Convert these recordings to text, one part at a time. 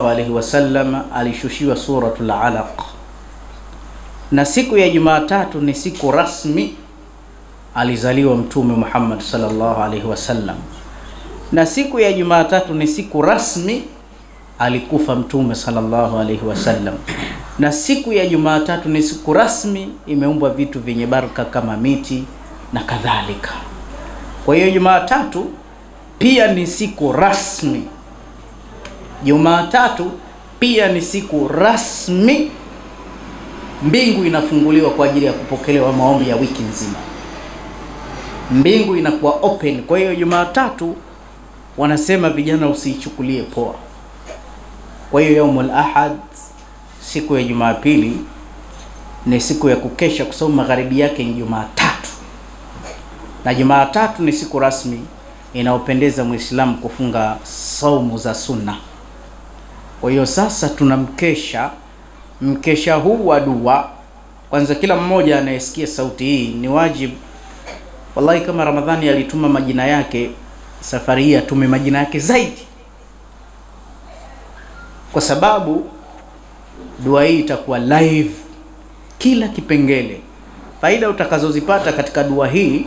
alaihi wasallam alishushiwa suratul Alaq, na siku ya Jumatatu ni siku rasmi alizaliwa Mtume Muhammad sallallahu alaihi wasallam, na siku ya Jumatatu ni siku rasmi alikufa Mtume sallallahu alaihi wasallam, na siku ya Jumatatu ni siku rasmi imeumbwa vitu vyenye baraka kama miti na kadhalika. Kwa hiyo Jumatatu pia ni siku rasmi. Jumatatu pia ni siku rasmi, mbingu inafunguliwa kwa ajili ya kupokelewa maombi ya wiki nzima. Mbingu inakuwa open. Kwa hiyo Jumatatu wanasema vijana usiichukulie poa. Kwa hiyo yaumul ahad, siku ya Jumapili, ni siku ya kukesha kwa sababu magharibi yake ni Jumatatu. Na Jumatatu ni siku rasmi inaopendeza Muislamu kufunga saumu za sunna. Kwa hiyo sasa tunamkesha, mkesha huu wa dua. Kwanza kila mmoja anayesikia sauti hii ni wajibu, wallahi kama Ramadhani alituma majina yake, safari hii atume majina yake zaidi, kwa sababu dua hii itakuwa live kila kipengele. Faida utakazozipata katika dua hii,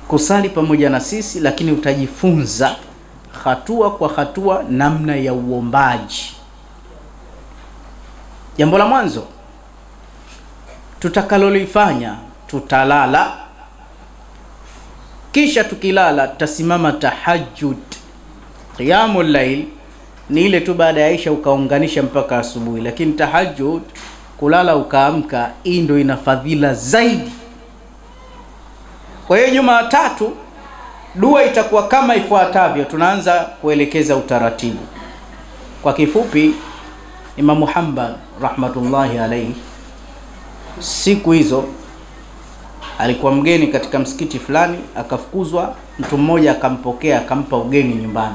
kusali pamoja na sisi, lakini utajifunza hatua kwa hatua namna ya uombaji. Jambo la mwanzo tutakalolifanya, tutalala, kisha tukilala tutasimama tahajjud. Qiyamul layl ni ile tu baada ya Isha ukaunganisha mpaka asubuhi, lakini tahajjud, kulala ukaamka, hii ndio ina fadhila zaidi. Kwa hiyo Jumatatu dua itakuwa kama ifuatavyo. Tunaanza kuelekeza utaratibu. Kwa kifupi, Imam Muhammad rahmatullahi alayhi siku hizo alikuwa mgeni katika msikiti fulani, akafukuzwa. Mtu mmoja akampokea, akampa ugeni nyumbani.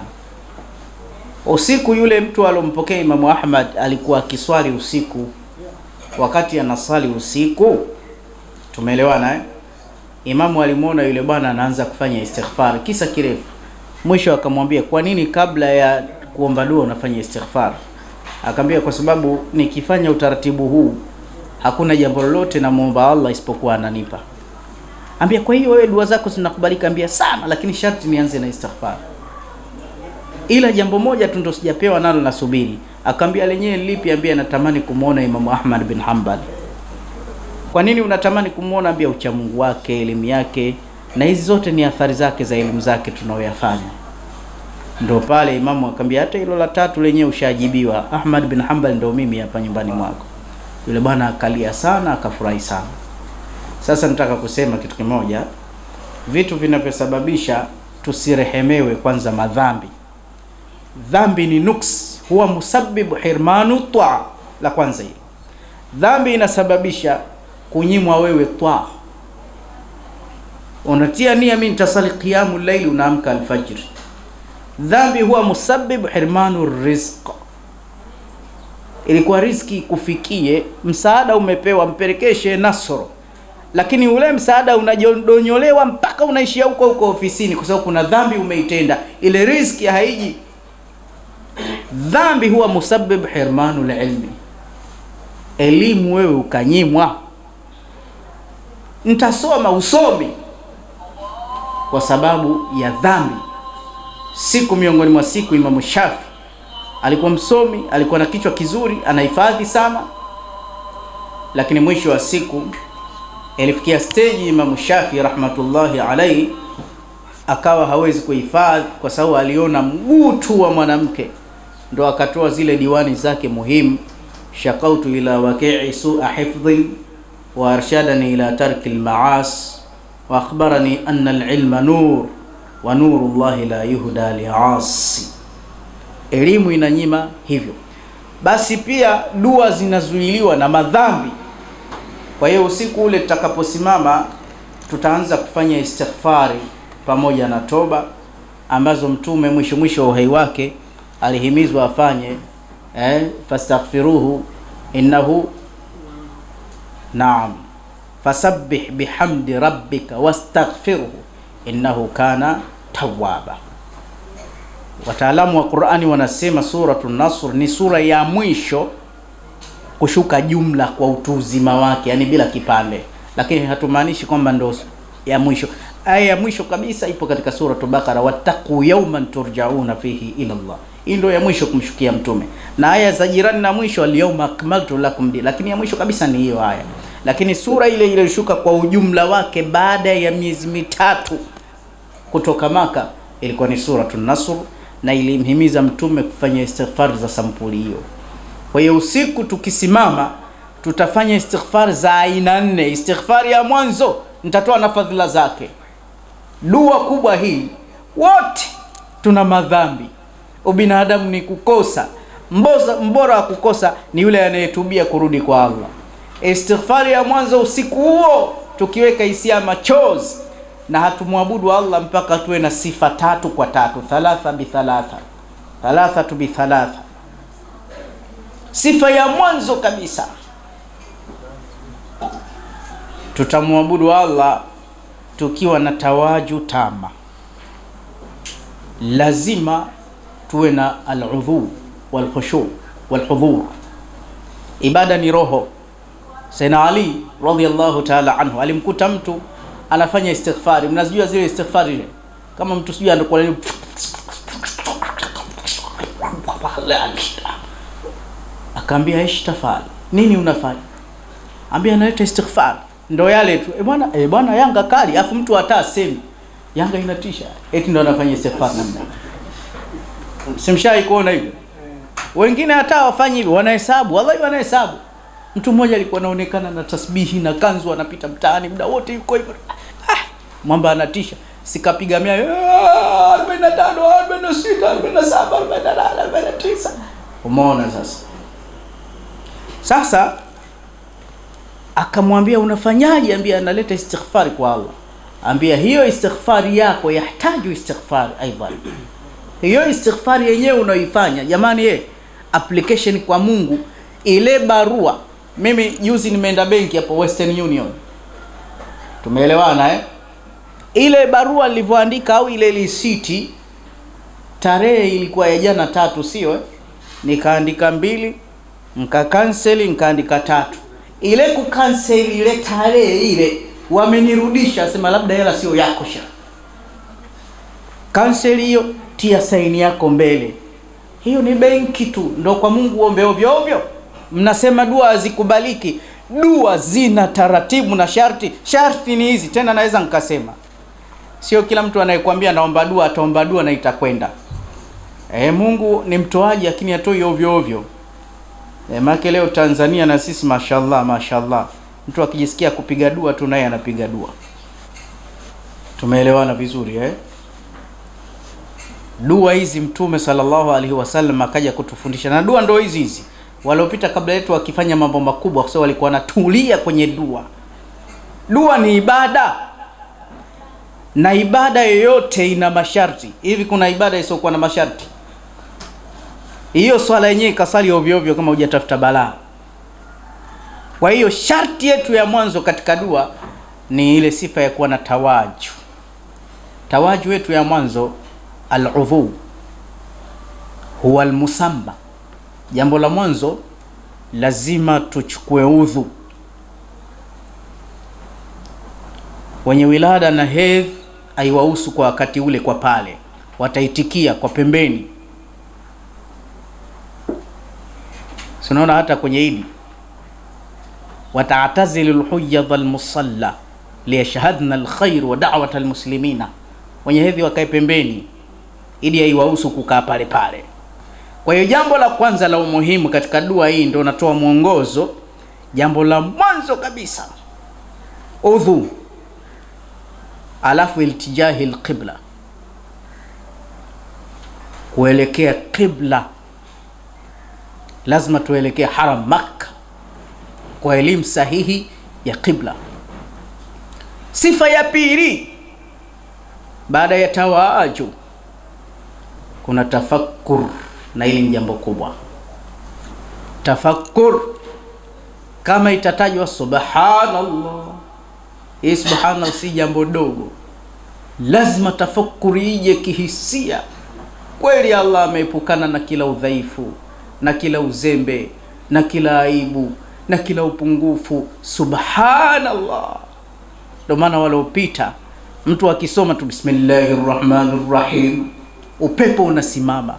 Usiku yule mtu alompokea Imam Ahmad alikuwa akiswali usiku. Wakati anasali usiku, tumeelewana Imamu alimuona yule bwana anaanza kufanya istighfar, kisa kirefu. Mwisho akamwambia, kwa nini kabla ya kuomba dua unafanya istighfar? Akamwambia, kwa sababu nikifanya utaratibu huu hakuna jambo lolote na muomba Allah isipokuwa ananipa. Ambia, kwa hiyo wewe dua zako zinakubalika? Ambia, sana, lakini sharti nianze na istighfar. Ila jambo moja tu ndo sijapewa nalo, nasubiri. Akamwambia, lenyewe lipi? Ambia, natamani kumuona Imam Ahmad bin Hanbal. Kwa nini unatamani kumuona? Ambia, uchamungu wake, elimu yake, na hizi zote ni athari zake za elimu zake tunaoyafanya. Ndio pale imamu akamwambia, hata hilo la tatu lenyewe ushajibiwa. Ahmad bin Hanbal ndio mimi hapa nyumbani mwako. Yule bwana akalia sana, akafurahi sana. Sasa nataka kusema kitu kimoja. Vitu vinavyosababisha tusirehemewe, kwanza madhambi. Dhambi ni nuks, huwa musabbibu hirmanu taa. La kwanza hili, dhambi inasababisha kunyimwa wewe taa. Unatia nia, mimi nitasali qiyamul layl, unaamka alfajr. Dhambi huwa musabbibu hirmanu rizq. Ilikuwa riziki kufikie, msaada umepewa, mpelekeshe nasoro, lakini ule msaada unajondonyolewa mpaka unaishia huko ofisini, kwa sababu kuna dhambi umeitenda, ile riziki haiji. Dhambi huwa musabbib hirmanu ilmi, elimu wewe ukanyimwa. Nitasoma usomi kwa sababu ya dhambi. Siku miongoni mwa siku, Imam Shafi alikuwa msomi, alikuwa na kichwa kizuri, anahifadhi sana, lakini mwisho wa siku ilifikia stage Imam Shafi rahmatullahi alayhi akawa hawezi kuhifadhi, kwa sababu aliona mgutu wa mwanamke. Ndo akatoa zile diwani zake muhimu, shaqautu ila waqi'i su'a hifdhi wa arshadani ila tarki al-ma'as wa akhbarani anna al-ilma nur wa nurullahi la yuhda li'asi. Elimu inanyima hivyo. Basi pia dua zinazuiliwa na madhambi. Kwa hiyo usiku ule tutakaposimama, tutaanza kufanya istighfari pamoja na toba ambazo Mtume mwisho wa uhai wake alihimizwa afanye. Fastaghfiruhu innahu, naam, fasabbih bihamdi rabbika wastaghfiruhu innahu kana tawwaba. Wataalamu wa Qur'ani wanasema suratul Nasr ni sura ya mwisho kushuka jumla kwa utu uzima wake, yani bila kipande, lakini hatumaanishi kwamba ndo ya mwisho. Aya ya mwisho kabisa ipo katika suratul Baqara, wattaqu yawman turja'una fihi ila Allah. Hii ndio ya mwisho kumshukia mtume, na aya za jirani na mwisho al-yawma akmaltu lakum din, lakini ya mwisho kabisa ni hiyo aya. Lakini sura ile ile ilishuka kwa ujumla wake baada ya miezi mitatu kutoka Maka, ilikuwa ni suratul Nasr, na ilimhimiza mtume kufanya istighfar za sampuli hiyo. Kwa hiyo usiku tukisimama tutafanya istighfar za aina 4. Istighfar ya mwanzo nitatoa na fadhila zake. Dua kubwa hii, wote tuna madhambi, ubinadamu ni kukosa. Mbora wa kukosa ni yule anayetubia kurudi kwa Allah. Istighfar ya mwanzo usiku huo tukiweka hisia machozi, na hatumwabudu Allah mpaka tuwe na sifa 3 kwa 3, 3 bi 3, 3 bi 3. Sifa ya mwanzo kabisa, tutamwabudu Allah tukiwa na tawaju tama. Lazima tuwe na al-udhu wal-khushu' wal-hudhur. Ibada ni roho. Sayyidina Ali radhiyallahu ta'ala anhu alimkuta mtu anafanya istighfari. Mnazijua zile istighfari ile, kama mtu sijui anakuwa nini, akaambia ishtafal, nini unafanya? Ambia analeta istighfar. Ndo yale tu, bwana Yanga kali, afu mtu hata asemi Yanga inatisha, eti ndo anafanya istighfar namna. Simshai kuona hivyo. Wengine hata wafanyi hivyo, wanahesabu, wallahi wanahesabu. Mtu mmoja alikuwa anaonekana na tasbihi na kanzu, anapita mtaani muda wote yuko hivyo. Mwamba anatisha. Sikapiga 100, 45, 46, 47, 48, 49. Umeona sasa? Sasa akamwambia unafanyaje? Ambia analeta istighfari kwa Allah. Ambia hiyo istighfari yako yahitaji istighfari aidan. Hiyo istighfari yenyewe unaoifanya, jamani, application kwa Mungu. Ile barua, mimi juzi nimeenda benki hapo Western Union, tumeelewana ile barua nilivyoandika au ile risiti, tarehe ilikuwa ya jana 3, sio nikaandika 2, cancel, nikaandika 3. Ile kucancel ile tarehe ile wamenirudisha, sema labda hela sio yako sha. Cancel hiyo, tia saini yako mbele. Hiyo ni benki tu, ndo kwa Mungu ombe ovyo ovyo. Mnasema dua hazikubaliki. Dua zina taratibu na sharti. Sharti ni hizi, tena naweza nikasema sio kila mtu anayekwambia naomba dua ataomba dua na itakwenda. Mungu ni mtoaji, lakini atoi ovyo ovyo. Maana leo Tanzania na sisi mashallah, mtu akijisikia kupiga dua tu naye anapiga dua. Tumeelewana vizuri Dua hizi Mtume sallallahu alaihi wasallam akaja kutufundisha, na dua ndo hizi waliopita kabla yetu wakifanya mambo makubwa, kwa sababu walikuwa wanatulia kwenye dua. Dua ni ibada, na ibada yoyote ina masharti. Hivi kuna ibada isiyokuwa na masharti? Hiyo swala yenyewe kasali ovyo ovyo kama hujatafuta balaa. Kwa hiyo sharti yetu ya mwanzo katika dua ni ile sifa ya kuwa na tawaju. Tawaju yetu ya mwanzo al-udhu huwa al-musamma. Jambo la mwanzo lazima tuchukue udhu. Wenye wilada na hedhi aiwahusu kwa wakati ule, kwa pale wataitikia kwa pembeni. Tunaona hata kwenye Idi, wata'tazilu al-hujjat al-musalla liyashhadna al-khair wa da'wat al-muslimina. Wenye hedhi wakae pembeni, ili aiwahusu kukaa pale pale. Kwa hiyo jambo la kwanza la umuhimu katika dua hii, ndio natoa mwongozo. Jambo la mwanzo kabisa udhu, alafu iltijahi alqibla, kuelekea qibla. Lazima tuelekee haram Makkah kwa elimu sahihi ya qibla. Sifa ya pili baada ya tawaju, kuna tafakkur, na hili ni jambo kubwa. Tafakkur, kama itatajwa subhanallah, hii subhanallah si jambo dogo. Lazima tafakkuri ije kihisia. kweli Allah ameepukana na kila udhaifu na kila uzembe na kila aibu na kila upungufu. Subhanallah. Ndio maana waliopita mtu akisoma tu bismillahirrahmanirrahim, upepo unasimama,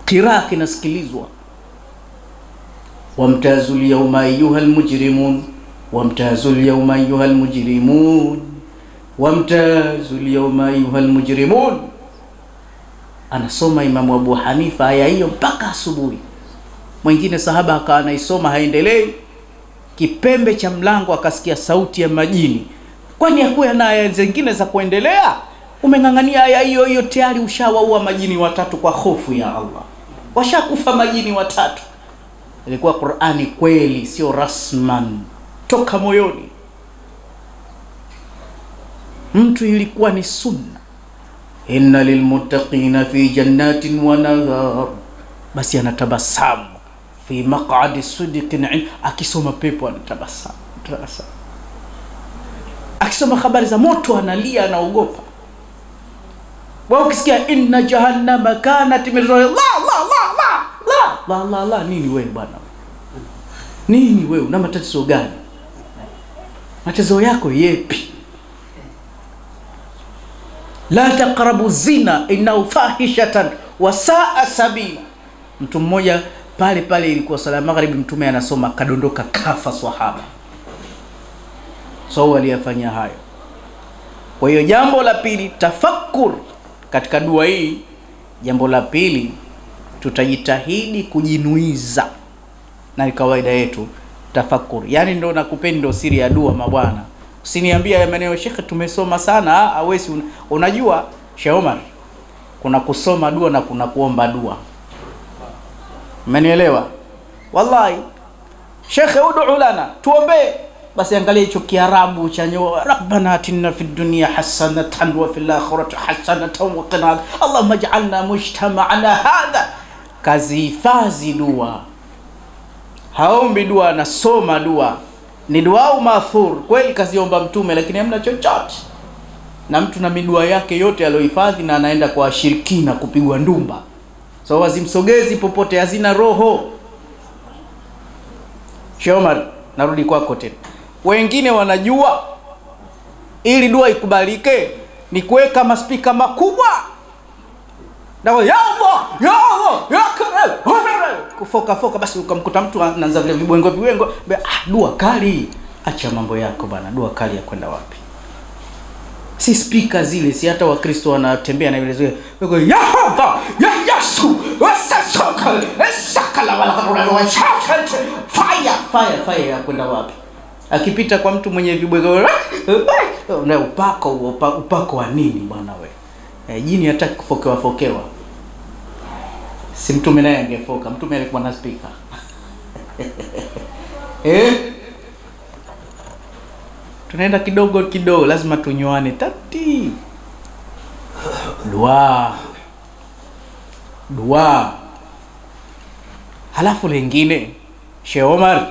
kiraa kinasikilizwa. Wamtazul yawma ayyuhal mujrimun, wamtazul yawma ayyuhal mujrimun, wamtazul yawma ayyuhal mujrimun. Anasoma Imamu Abu Hanifa aya hiyo mpaka asubuhi. Mwingine sahaba akawa anaisoma haendelei, kipembe cha mlango akasikia sauti ya majini. Kwani hakuwa na aya zingine za kuendelea? Umengangania aya hiyo hiyo, tayari ushawaua majini watatu kwa hofu ya Allah. Washakufa majini watatu. Ilikuwa Qur'ani kweli, sio rasman, toka moyoni. Mtu ilikuwa ni sunna. Inna lilmuttaqina fi jannatin wa nahar. Basi anatabasamu fi maq'adi sidqin, akisoma pepo anatabasamu. Akisoma habari za moto analia, anaogopa. Wao ukisikia inna jahannama kanat mirzala, la nini wewe bwana? Nini wewe? Una matatizo gani? Matatizo yako yepi? La taqrabu zina innahu fahishatan wa sa'a sabila. Mtu mmoja pale ilikuwa sala magharibi, mtume anasoma kadondoka kafa sahaba. So waliyafanya hayo. Kwa hiyo jambo la pili, tafakkur katika dua hii. Jambo la pili, tutajitahidi kujinuiza, na ni kawaida yetu tafakkur. Yani ndio nakupeni, ndio siri ya dua mabwana. Usiniambia ya maneno Sheikh tumesoma sana, hawezi. Unajua Sheikh Omar, kuna kusoma dua na kuna kuomba dua. Umenielewa? Wallahi Sheikh ud'u lana, tuombe. Basi angalia hicho Kiarabu cha Rabbana atina fid dunya hasanatan wa fil akhirati hasanatan wa qina Allahumma ij'alna mujtama'ana hadha. Kazi hifadhi dua. Haombi dua, anasoma dua. Ni dua maathur kweli, kaziomba mtume, lakini hamna chochote. Na mtu na midua yake yote aliyohifadhi, na anaenda kwa washirikina kupigwa ndumba. So wazimsogezi popote, hazina roho. Shomar, narudi kwako tena. Wengine wanajua ili dua ikubalike ni kuweka maspika makubwa. Na ya Allah, ya Allah, ya Karim. Kufoka basi ukamkuta mtu anaanza vile vibwengo. Dua kali. Acha mambo yako bana, dua kali ya kwenda wapi? Si speaker zile, si hata Wakristo wanatembea na vile zile. Ya Allah, ya Yesu, wasasaka, sakala wala fire ya kwenda wapi? Akipita kwa mtu mwenye vibwengo, na upako wa nini bwana wewe? Jini hataki kufokewa. Si mtume naye angefoka, mtume alikuwa na speaker. Tunaenda kidogo, lazima tunyoane tati. Dua. Halafu lingine, Sheikh Omar,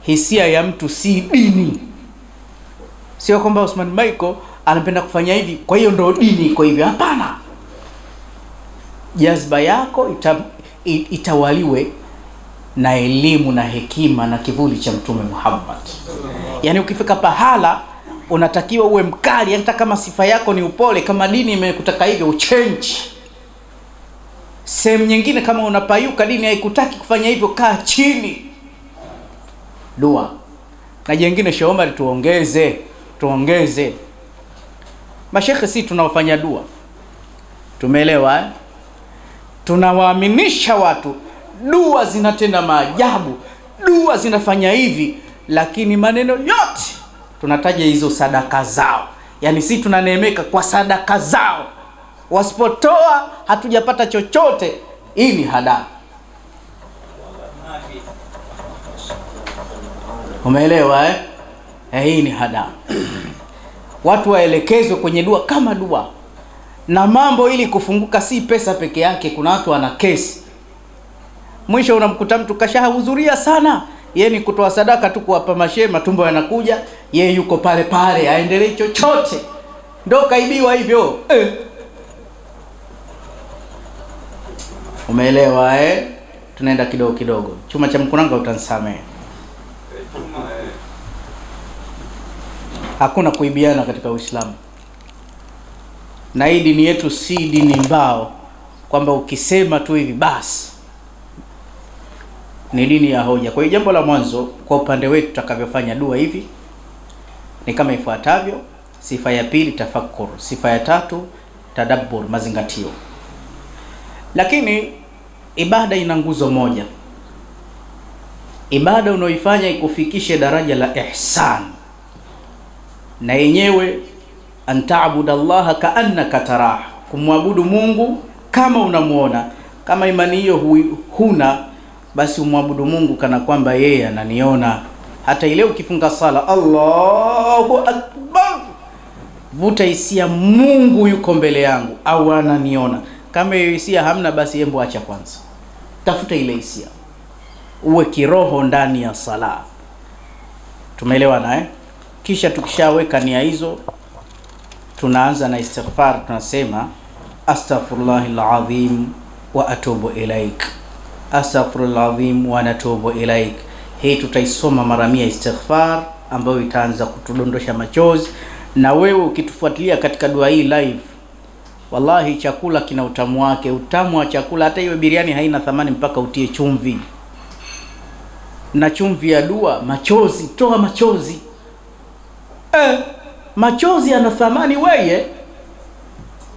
hisia ya mtu si dini. Sio kwamba Osman Michael anapenda kufanya hivi, kwa hiyo ndio dini iko hivi. Hapana. Jazba yako itawaliwe na elimu na hekima na kivuli cha Mtume Muhammad. Yani ukifika pahala unatakiwa uwe mkali, hata kama sifa yako ni upole, kama dini imekutaka hivyo uchange. Sehemu nyingine kama unapayuka, dini haikutaki kufanya hivyo, kaa chini. Dua. Na jingine Sheikh Omar, tuongeze. Mashekhe si tunaofanya dua. Tumeelewa? Tunawaaminisha watu dua zinatenda maajabu, dua zinafanya hivi, lakini maneno yote tunataja hizo sadaka zao. Yani si tunaneemeka kwa sadaka zao. Wasipotoa hatujapata chochote. Hii ni hadaa. Umeelewa hii ni hadaa. Watu waelekezwe kwenye dua kama dua. Na mambo ili kufunguka si pesa peke yake. Kuna watu wana kesi. Mwisho unamkuta mtu kashahudhuria sana, yeye ni kutoa sadaka tu kuwapa mashehe, matumbo yanakuja, yeye yuko pale aendelee chochote. Ndio kaibiwa hivyo. Umeelewa Tunaenda kidogo kidogo. Chuma cha mkunanga utanisamehe. Hakuna kuibiana katika Uislamu. Na hii dini yetu si dini mbao kwamba ukisema tu hivi basi. Ni dini ya hoja. Kwa hiyo jambo la mwanzo kwa upande wetu tutakavyofanya dua hivi ni kama ifuatavyo. Sifa ya pili tafakkur, sifa ya tatu tadabbur, mazingatio. Lakini ibada ina nguzo moja. Ibada unaoifanya ikufikishe daraja la ihsan, na yenyewe antaabudallaha kaannaka tarah, kumwabudu Mungu kama unamuona. Kama imani hiyo huna, basi umwabudu Mungu kana kwamba yeye ananiona. Hata ile ukifunga sala Allahu akbar, vuta hisia Mungu yuko mbele yangu au ananiona. Kama hiyo hisia hamna, basi hebu acha kwanza, tafuta ile hisia, uwe kiroho ndani ya sala. Tumeelewana Kisha tukishaweka nia hizo, tunaanza na istighfar. Tunasema astaghfirullahal azim wa atubu ilaik, astaghfirullahal azim wa natubu ilaik. Hii tutaisoma mara 100 istighfar, ambayo itaanza kutudondosha machozi. Na wewe ukitufuatilia katika dua hii live, wallahi chakula kina utamu wake. Utamu wa chakula, hata hiyo biriani haina thamani mpaka utie chumvi. Na chumvi ya dua, machozi, toa machozi. Machozi yana thamani wewe.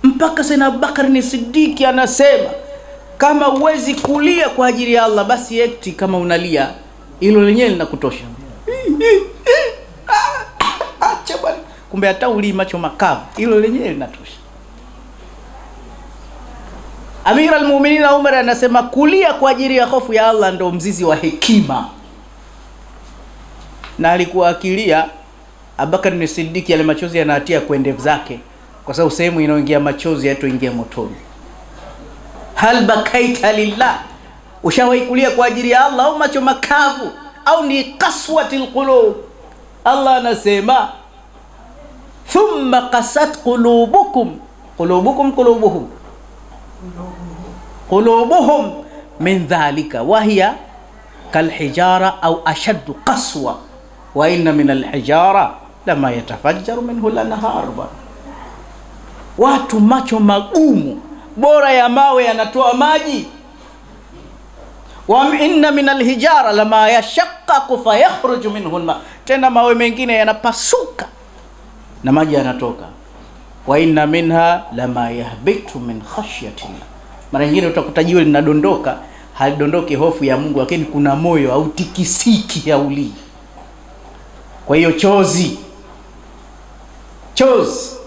Mpaka Sayyidina Abubakar ni Siddiq anasema kama uwezi kulia kwa ajili ya Allah, basi ekti kama unalia, hilo lenyewe linakutosha. Acha bwana, kumbe hata uli macho makavu, hilo lenyewe linatosha. Amir al-Mu'minin Umar anasema kulia kwa ajili ya hofu ya Allah ndo mzizi wa hekima. Na alikuwa akilia Abubakar ni Siddiq, yale machozi yanatia kwa ndevu zake, kwa sababu sehemu inaoingia machozi yatoingia motoni. Hal bakaita lillah, ushawahi kulia kwa ajili ya Allah au macho makavu au ni qaswatil qulub? Allah anasema thumma qasat qulubukum, qulubuhum min dhalika wa hiya kal hijara au ashaddu qaswa wa inna min al hijara lama yatafajjaru minhu al-anhar. Watu macho magumu, bora ya mawe yanatoa maji. Wa inna min al-hijara lama yashaqqaqu fa yakhruju minhu al-ma, tena mawe mengine yanapasuka na maji yanatoka. Wa inna minha lama yahbitu min khashyatillah, mara nyingine utakuta jiwe linadondoka, halidondoki hofu ya Mungu, lakini kuna moyo au tikisiki ya uli. Kwa hiyo chozi,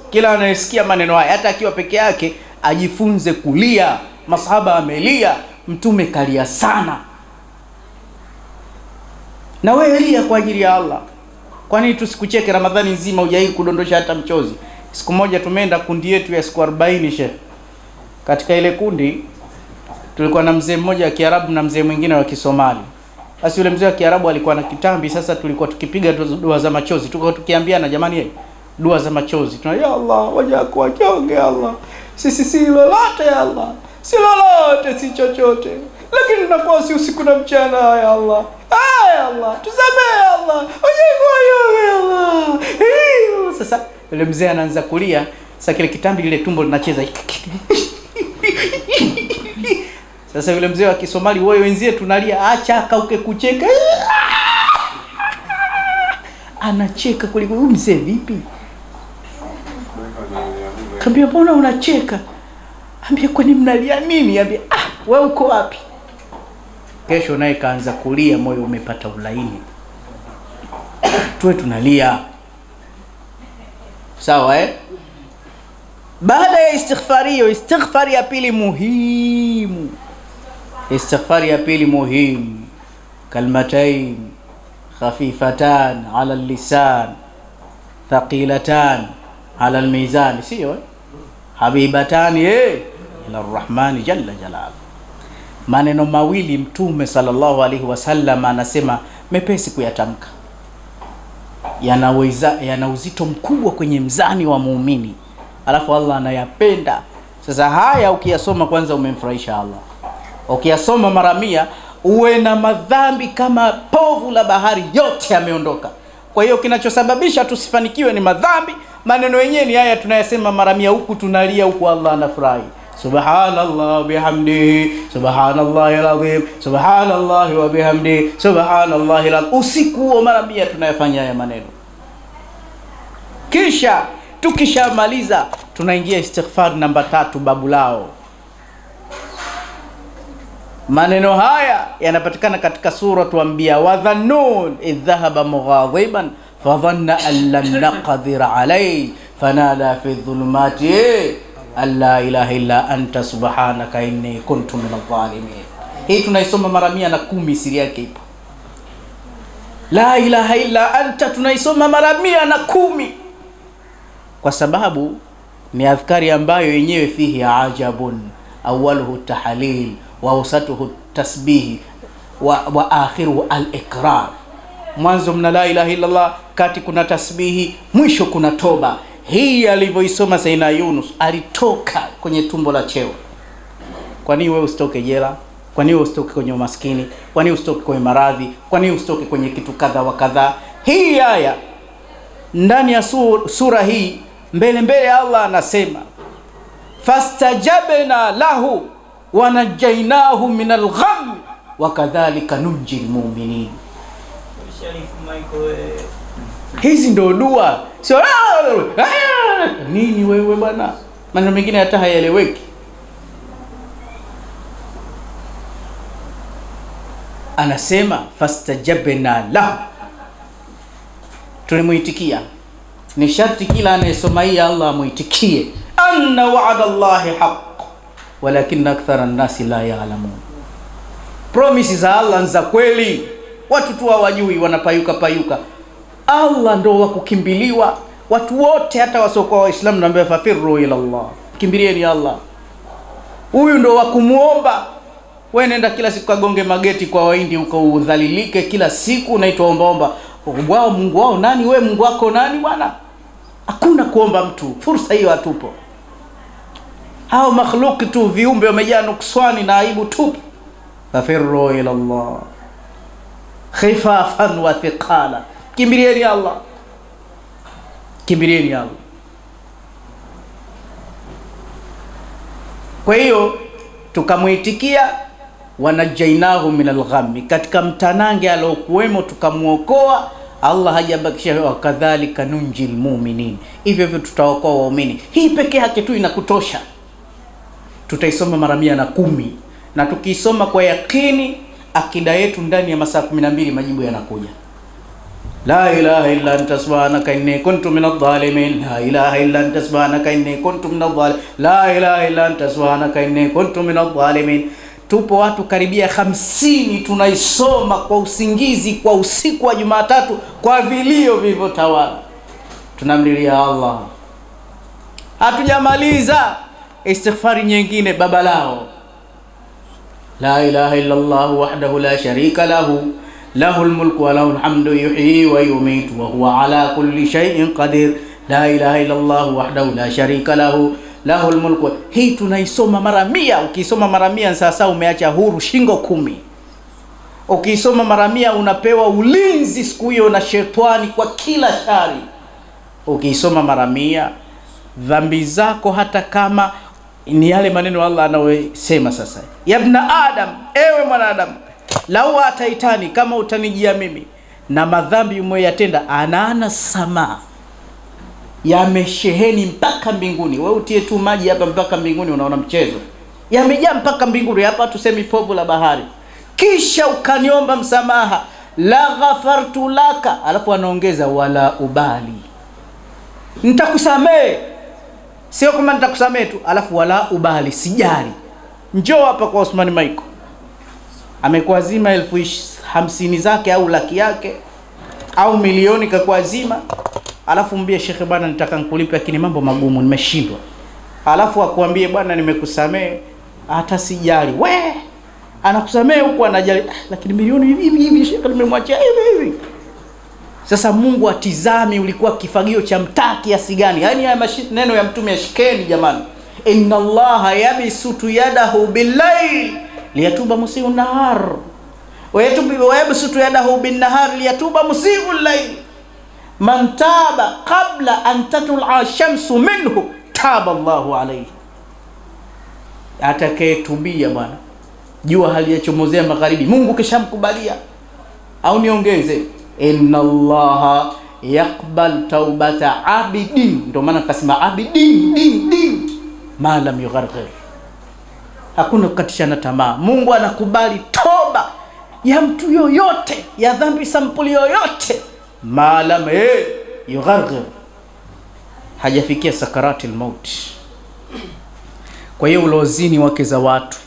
kila anayesikia maneno haya, hata akiwa peke yake, ajifunze kulia. Masahaba amelia, mtume kalia sana. Na wewe lia kwa ajili ya Allah. Kwa nini tusikucheke Ramadhani nzima hujai kudondosha hata mchozi? Siku moja tumeenda kundi yetu ya siku 40 sheikh. Katika ile kundi tulikuwa na mzee mmoja wa Kiarabu na mzee mwingine wa Kisomali. Basi yule mzee wa Kiarabu alikuwa na kitambi. Sasa tulikuwa tukipiga dua za machozi, tulikuwa tukiambiana jamani, dua za machozi. Tuna ya Allah, waja kwa kionge Allah. Sisi si lolote ya Allah. Si lolote, si chochote. Lakini tunakuwa si usiku na mchana ya Allah. Ya Allah, tusamehe ya Allah. Waja kwa kionge ya Allah. Sasa yule mzee anaanza kulia. Sasa kile kitambi ile tumbo linacheza. Sasa yule mzee wa Kisomali, wewe wenzie tunalia, acha kauke kucheka. Anacheka kuliko huyu mzee vipi? Kambia mbona unacheka? Ambia kwani mnalia nini? Ambia wewe uko wapi? Kesho naye kaanza kulia, moyo umepata ulaini. Tuwe tunalia. Sawa Baada ya istighfari ya pili muhimu. Istighfari ya pili muhimu. Kalmatain khafifatan ala al-lisan, thaqilatan ala al-mizan, sio habibatan ila ar-rahman jalla jalal. Maneno mawili Mtume sallallahu alaihi wasallam anasema mepesi kuyatamka, yana uzito mkubwa kwenye mzani wa muumini, alafu Allah anayapenda. Sasa haya ukiyasoma kwanza umemfurahisha Allah. Ukiyasoma mara 100 uwe na madhambi kama povu la bahari, yote yameondoka. Kwa hiyo kinachosababisha tusifanikiwe ni madhambi. Maneno yenyewe ni haya tunayasema mara 100, huku tunalia, huku Allah anafurahi. Subhanallah bihamdihi, subhanallahi alazim, subhanallahi wa bihamdihi, subhanallahi alazim. Usiku huo mara 100 tunayafanya haya maneno. Kisha tukishamaliza tunaingia istighfar namba 3, babu lao. Maneno haya yanapatikana katika suratu Anbiya. Wa dhannun idh dhahaba mughadiban fadhanna an lan naqdir alayhi fanada fi dhulumati an la ilaha illa anta subhanaka inni kuntu minadh dhalimin. Hii tunaisoma mara 110, siri yake ipo. La ilaha illa anta tunaisoma mara 110 kwa sababu ni adhkari ambayo yenyewe fihi ajabun, awwaluhu tahlil wa awsatuhu tasbih wa akhiruhu al-ikrar. Mwanzo mna la ilaha illa Allah, kati kuna tasbihi, mwisho kuna toba. Hii alivyoisoma Sayyidina Yunus alitoka kwenye tumbo la cheo. Kwa nini wewe usitoke jela? Kwa nini wewe usitoke kwenye umaskini? Kwa nini usitoke kwenye maradhi? Kwa nini usitoke kwenye kitu kadha wa kadha? Hii aya ndani ya sura hii mbele Allah anasema fastajabna lahu wa najainahu minal gham wa kadhalika nunjil mu'minin. Hizi ndo dua, sio nini wewe bwana, maneno mengine hata hayaeleweki. Anasema fastajabna lahu, tulimuitikia. Ni sharti kila anayesoma hii Allah amuitikie. Anna wa'ada Allahi haqq walakin akthara an-nasi la ya'lamun. Promises za Allah za kweli, watu tu hawajui, wanapayuka. Allah ndo wa kukimbiliwa. Watu wote hata wasiokuwa Waislamu naambia fafirru ila Allah, kimbilieni Allah. Huyu ndo wa kumuomba. Wewe nenda kila siku kagonge mageti kwa Wahindi huko, udhalilike kila siku, unaitwa omba. Wao Mungu wao nani? Wewe Mungu wako nani bwana? Hakuna kuomba mtu, fursa hiyo hatupo. Hao makhluki tu, viumbe wamejaa nukswani na aibu tu. Fafirru ila Allah khifafan wa thiqala, kimbilieni Allah, kimbilieni Allah. Kwa hiyo tukamuitikia wanajainahu minal ghammi, katika mtanange alokuwemo tukamuokoa. Allah hajabakisha, wa kadhalika nunjil mu'minin, hivyo tutaokoa waumini. Hii pekee yake tu inakutosha. Tutaisoma mara 110 na tukisoma kwa yakini akida yetu ndani ya masaa 12 majibu yanakuja. La ilaha illa anta subhanaka inni kuntu minadh dhalimin, la ilaha illa anta subhanaka inni kuntu minadh dhalimin, la ilaha illa anta subhanaka inni kuntu minadh dhalimin. Tupo watu karibia 50 tunaisoma kwa usingizi, kwa usiku wa Jumatatu, kwa vilio vilivyotawala. Tunamlilia Allah. Hatujamaliza istighfari nyingine baba lao. La ilaha illa Allah wahdahu la sharika lahu, lahul mulku wa lahul hamdu yuhyi wa yumitu wa huwa ala kulli shay'in qadir. La ilaha illa Allah wahdahu la sharika lahu, lahul mulku. Hii tunaisoma mara 100. Ukisoma mara 100 sasa umeacha huru shingo 10. Ukisoma mara 100 unapewa ulinzi siku hiyo na shetani kwa kila shari. Ukisoma mara 100 dhambi zako, hata kama ni yale maneno Allah anayosema sasa, ya ibn Adam, ewe mwanadamu, lau ataitani, kama utanijia mimi na madhambi umeyatenda, ana sama yamesheheni mpaka mbinguni. Wewe utie tu maji hapa mpaka mbinguni, unaona mchezo? Yamejaa mpaka mbinguni. Hapa tusemi povu la bahari. Kisha ukaniomba msamaha, la ghafartu laka, alafu anaongeza wala ubali, nitakusamehe. Sio kama nitakusamehe tu alafu wala ubali, sijali. Njoo hapa kwa Osman Michael, amekuazima 50,000 zake au laki yake au milioni kakuazima, alafu mbie Sheikh bwana nitaka nikulipe lakini mambo magumu nimeshindwa. Alafu akuambie bwana nimekusamehe, hata sijali. We anakusamehe huko anajali, lakini milioni hivi Sheikh nimemwachia hivi. Sasa Mungu atizami ulikuwa kifagio cha mtaa kiasi gani. Yaani haya maneno ya mtume yashikeni jamani. Inna Allaha yabsutu yadahu bil-layl liyatuba musii'u nahar wa yabsutu yadahu bin nahar liyatuba musii'u al-layl. Man taba qabla an tatlu'a shamsu minhu taba Allahu alayhi. Atakayetubia bwana jua halijachomozea magharibi, Mungu kishamkubalia. Au niongeze, inna Allaha yaqbal taubata abidin, ndio maana kasema abidin ma lam yugharghir. Hakuna kukatishana tamaa. Mungu anakubali toba ya mtu yoyote, ya dhambi sampuli yoyote, ma lam yugharghir, hajafikia sakaratil maut. Kwa hiyo ulozini wake za watu,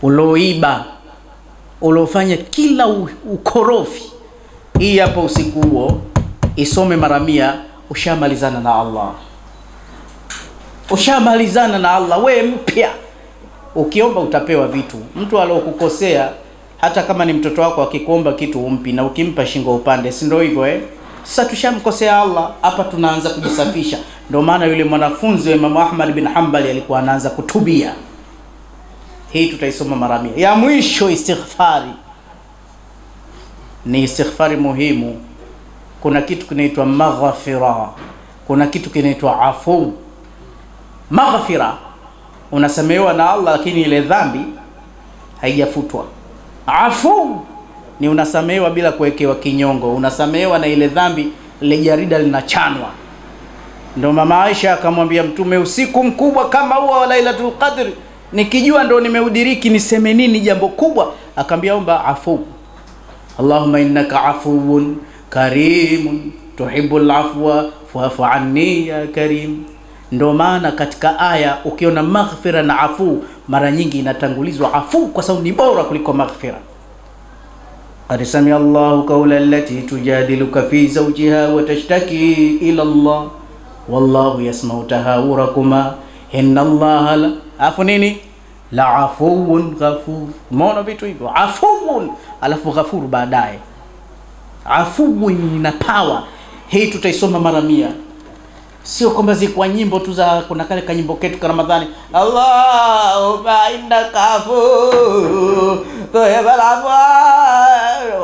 uloiba, ulofanya kila ukorofi, hii hapa usiku huo isome mara 100, ushamalizana na Allah. Ushamalizana na Allah, we mpya. Ukiomba utapewa vitu. Mtu aliyokukosea hata kama ni mtoto wako akikuomba kitu umpi, na ukimpa shingo upande, si ndio hivyo Sasa tushamkosea Allah, hapa tunaanza kujisafisha. Ndio maana yule mwanafunzi wa Imam Ahmad bin Hanbali alikuwa anaanza kutubia. Hii tutaisoma mara 100. Ya mwisho istighfari. Ni istighfari muhimu. Kuna kitu kinaitwa maghfira, kuna kitu kinaitwa afu. Maghfira unasamehewa na Allah, lakini ile dhambi haijafutwa. Afu ni unasamehewa bila kuwekewa kinyongo, unasamehewa na ile dhambi ile jarida linachanwa. Ndio mama Aisha akamwambia Mtume, usiku mkubwa kama huo wa Lailatul Qadr, nikijua ndo nimeudiriki niseme nini jambo kubwa? Akamwambia omba afu. Allahumma innaka afuwun karimun tuhibbul afwa fa'fu anni ya karim. Ndio maana katika aya ukiona maghfira na afu mara nyingi inatangulizwa afu kwa sababu ni bora kuliko maghfira. Qad sami Allahu qawla allati tujadiluka fi zawjiha wa tashtaki ila Allah wallahu yasma'u tahawurakuma inna Allaha la afu nini la afuwun ghafur. Umeona vitu hivyo, afuwun alafu ghafur baadaye. Afuwun ina power. Hii tutaisoma mara 100. Sio kwamba zikwa nyimbo tu za kuna kale kanyimbo ketu kwa Ramadhani, Allahumma innaka afuwwun tuhibbul afwa,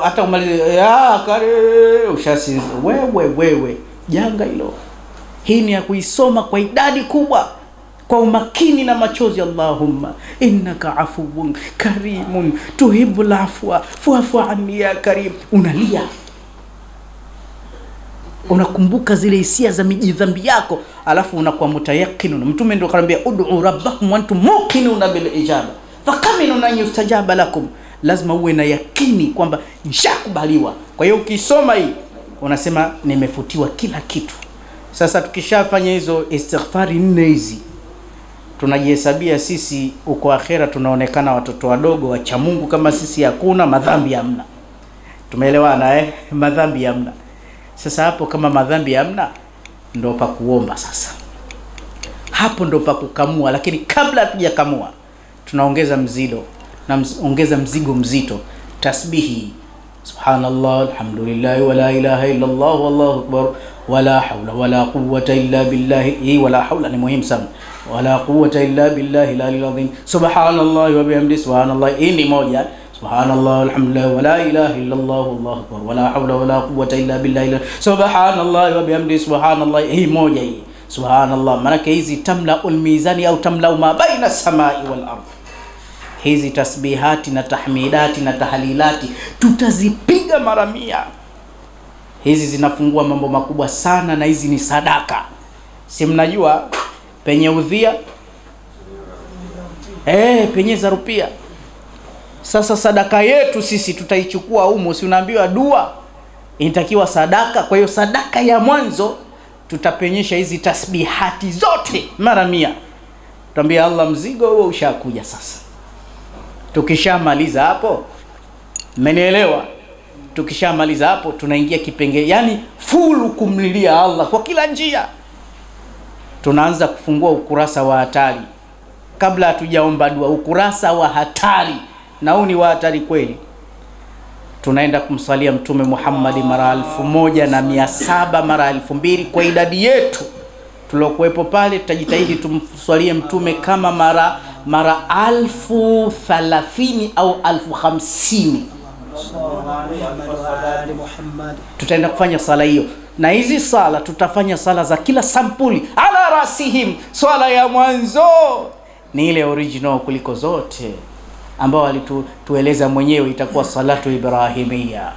hata umalize ya kare ushasinza wewe janga hilo. Hii ni ya kuisoma kwa idadi kubwa, kwa umakini na machozi. Allahumma innaka afuwwun karimun tuhibbul afwa fa'fu anni ya karim. Unalia, unakumbuka zile hisia za mijidhambi yako, alafu unakuwa mutayaqqinun. Mtume ndio akamwambia ud'u rabbakum wa antum muqinuna bil ijaba fakaminun an yustajaba lakum. Lazima uwe na yakini kwamba nishakubaliwa. Kwa hiyo ukisoma hii unasema nimefutiwa kila kitu. Sasa tukishafanya hizo istighfari 4 hizi, tunajihesabia sisi uko akhera tunaonekana watoto wadogo wacha Mungu kama sisi. Hakuna madhambi hamna. Tumeelewana madhambi hamna. Sasa hapo kama madhambi hamna, ndo pa kuomba sasa. Hapo ndo pa kukamua, lakini kabla hatujakamua tunaongeza mzido na ongeza mzigo mzito. Tasbihi subhanallah alhamdulillah wala ilaha illa Allah wallahu akbar wala hawla wala quwwata illa billah. Hii wala hawla ni muhimu sana. Wala quwwata illa billahi al-aliyyil azim. Subhanallah wa bihamdihi subhanallah. Hii ni moja. Subhanallah alhamdulillah wala ilaha illa Allah wallahu akbar wala hawla wala quwwata illa billah. Subhanallah wa bihamdihi subhanallah. Hii moja hii. Subhanallah maana hizi tamlaul mizani au tamlau ma baina samai wal ardh. Hizi tasbihati na tahmidati na tahlilati tutazipiga mara 100. Hizi zinafungua mambo makubwa sana, na hizi ni sadaka. Si mnajua penye udhia penye za rupia. Sasa sadaka yetu sisi tutaichukua humo. Si unaambiwa dua inatakiwa sadaka. Kwa hiyo sadaka ya mwanzo tutapenyesha hizi tasbihati zote mara 100. Tuambia Allah mzigo huo ushakuja sasa. Tukishamaliza hapo, mmenielewa? Tukishamaliza hapo tunaingia kipengele, yani full kumlilia Allah kwa kila njia. Tunaanza kufungua ukurasa wa hatari. Kabla hatujaomba dua, ukurasa wa hatari. Na huu ni wa hatari kweli. Tunaenda kumsalia Mtume Muhammad mara 1700 mara 2000 kwa idadi yetu tulokuepo pale. Tutajitahidi tumswalie Mtume kama mara mara 1030 au 1050. Tutaenda kufanya sala hiyo, na hizi sala tutafanya sala za kila sampuli. Ala rasihim, swala ya mwanzo ni ile original kuliko zote, ambao alitueleza mwenyewe itakuwa salatu ibrahimia.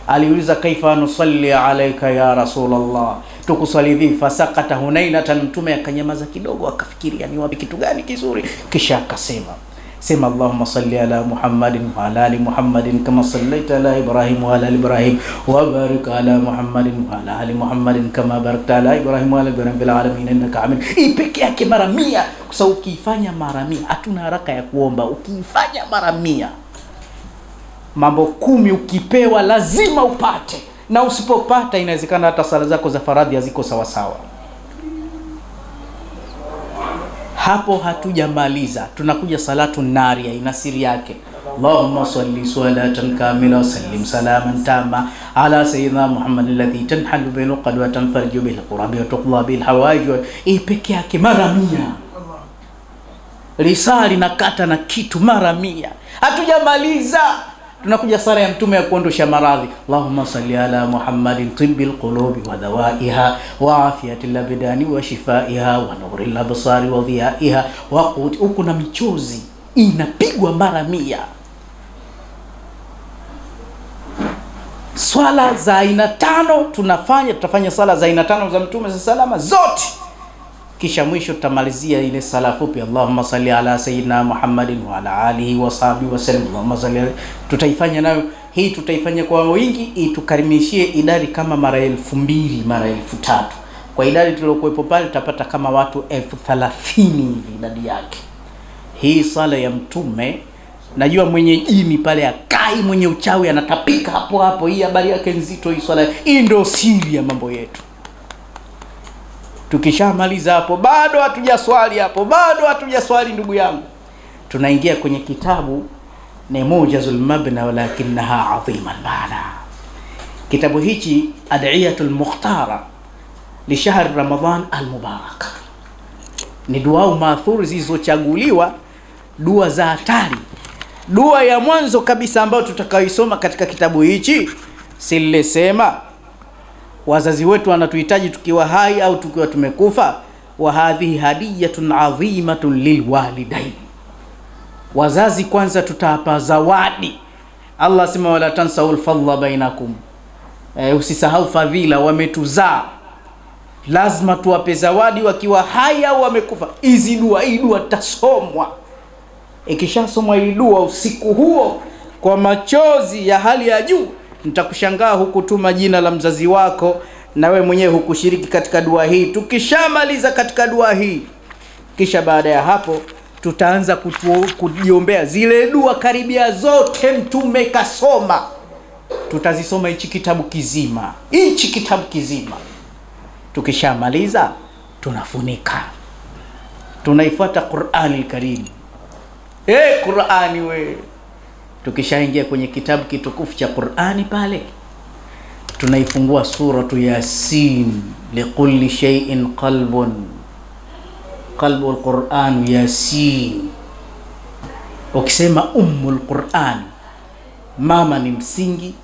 Aliuliza kaifa nusalli alayka ya Rasulullah, tukusali vipi? Fasakata hunainatan, mtume akanyamaza kidogo akafikiria ni wapi kitu gani kizuri, kisha akasema sema Allahumma salli ala Muhammadin wa ala ali Muhammadin kama sallaita ala Ibrahim wa ala ali Ibrahim wa barik ala Muhammadin wa ala ali Muhammadin kama barakta ala Ibrahim wa ala Ibrahim fil alamin innaka hamid. Ipeke yake mara 100, kwa sababu ukiifanya mara 100 hatuna haraka ya kuomba. Ukiifanya mara 100 mambo 10 ukipewa lazima upate, na usipopata inawezekana hata sala zako za faradhi haziko sawa sawa. Hapo hatujamaliza, tunakuja salatu naria, ina siri yake. Allahumma salli salatan kamila wa sallim salaman tama ala sayyidina Muhammad alladhi tanhalu bil qad wa tanfarju bil qurabi wa tuqla bil hawaij. Peke yake mara 100. Risali na kata na kitu mara 100. Hatujamaliza, tunakuja sala ya mtume ya kuondosha maradhi. Allahumma salli ala Muhammadin tibbil qulubi wa dawaiha wa afiyatil abdani wa shifaiha wa nuril absari wa dhiyaiha wa qut. Huko na michozi inapigwa mara 100. Swala za aina 5 tutafanya sala za aina 5 za mtume salama zote, kisha mwisho tutamalizia ile sala fupi Allahumma salli ala sayyidina Muhammadin wa ala alihi wa sahbihi wa sallam. Allahumma salli. Tutaifanya nayo hii, tutaifanya kwa wingi, itukarimishie idadi kama mara 2000 mara 3000. Kwa idadi tuliyokuepo pale tutapata kama watu 1030 idadi yake. Hii sala ya mtume, najua mwenye jini pale akai, mwenye uchawi anatapika hapo hapo. Hii habari yake nzito hii swala. Hii ndio siri ya mambo yetu. Tukishamaliza hapo bado hatujaswali hapo, bado hatujaswali ndugu yangu. Tunaingia kwenye kitabu Namujazul Mabna walakinaha adhiman maana. Kitabu hichi Ad'iyatul Mukhtara li shahr Ramadan al-Mubarak. Ni dua maathuri zilizochaguliwa, dua za hatari. Dua ya mwanzo kabisa ambayo tutakayoisoma katika kitabu hichi, sema wazazi wetu wanatuhitaji tukiwa hai au tukiwa tumekufa. Wa hadhihi hadiyatun adhimatun lilwalidain. Wazazi kwanza tutawapa zawadi. Allah sema wala tansawul fadla bainakum. Usisahau fadhila, wametuzaa, lazima tuwape zawadi wakiwa hai au wamekufa. Hizi dua, hii dua tasomwa. Ikishasomwa hii dua usiku huo kwa machozi ya hali ya juu, nitakushangaa hukutuma jina la mzazi wako na wewe mwenyewe hukushiriki katika dua hii. Tukishamaliza katika dua hii, kisha baada ya hapo tutaanza kujiombea zile dua karibia zote mtume kasoma. Tutazisoma hichi kitabu kizima, hichi kitabu kizima. Tukishamaliza tunafunika, tunaifuata Qur'anil Karim. Qur'ani we. Tukishaingia kwenye kitabu kitukufu cha Qur'ani pale, tunaifungua suratu Yasin. Likulli shay'in qalbun, qalbul Qur'an Yasin. Ukisema ummul Qur'an, mama ni msingi,